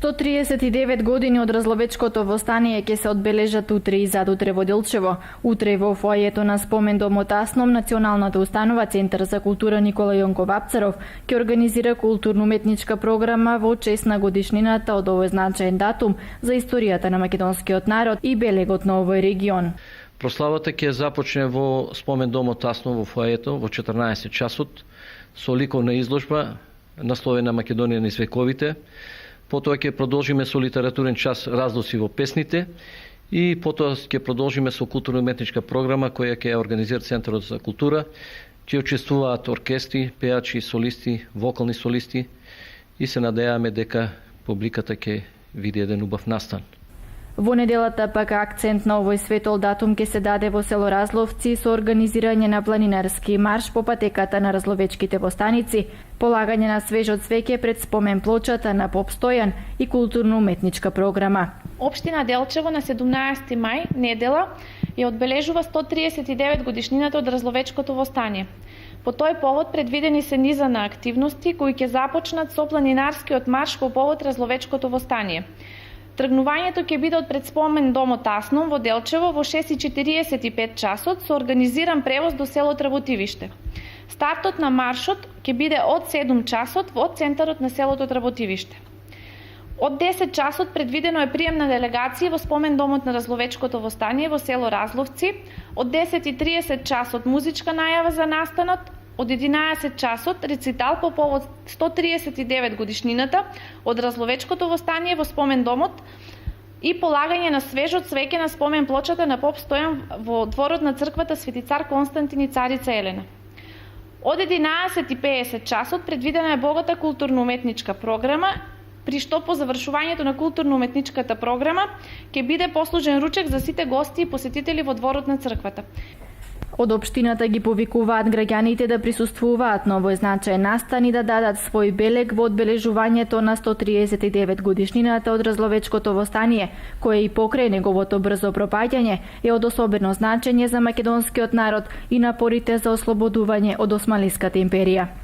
139 години од Разловечкото востание ќе се одбележат утре и задутре во Делчево. Утре во фоајето на спомен домот Асном, Националната установа Центар за култура Никола Јонков Апцаров ќе организира културно-уметничка програма во чест на годишнината од овој значаен датум за историјата на македонскиот народ и белегот на овој регион. Прославата ќе започне во спомен домот Асно во фоајето во 14 часот со ликовна изложба насловена Македонија низ вековите. Потоа ќе продолжиме со литературен час разлоци во песните и потоа ќе продолжиме со културно-уметничка програма која ќе организира Центарот за култура. Ќе учествуваат оркестри, пеачи, солисти, вокални солисти и се надејаме дека публиката ќе види еден убав настан. Во неделата пак акцент на овој светол датум ќе се даде во село Разловци со организирање на планинарски марш по патеката на Разловечките востаници, полагање на свежо цвеќе пред спомен плочата на Поп Стојан и културно-уметничка програма. Општина Делчево на 17 мај, недела, ја одбележува 139 годишнината од Разловечкото востание. По тој повод предвидени се низа на активности кои ќе започнат со планинарскиот марш по повод Разловечкото востание. Тргнувањето ќе биде од пред спомен домот Асном во Делчево во 6:45 часот со организиран превоз до село Тработивиште. Стартот на маршот ќе биде од 7 часот во центарот на селото Тработивиште. Од 10 часот предвидено е прием на делегации во спомен домот на Разловечкото востание во село Разловци, од 10:30 часот музичка најава за настанот, од 11 часот рецитал по повод 139 годишнината од Разловечкото востание во спомен домот и полагање на свежо цвеќе на спомен плочата на Поп Стојан во дворот на црквата Свети цар Константин и царица Елена. Од 11:50 часот предвидена е богата културно-уметничка програма, при што по завршувањето на културно-уметничката програма ќе биде послужен ручек за сите гости и посетители во дворот на црквата. Од општината ги повикуваат граѓаните да присуствуваат на овој значаен настан и да дадат свој белег во одбележувањето на 139 годишнината од Разловечкото востание, кое и покрај неговото брзо пропаѓање е од особено значење за македонскиот народ и напорите за ослободување од Османлиската империја.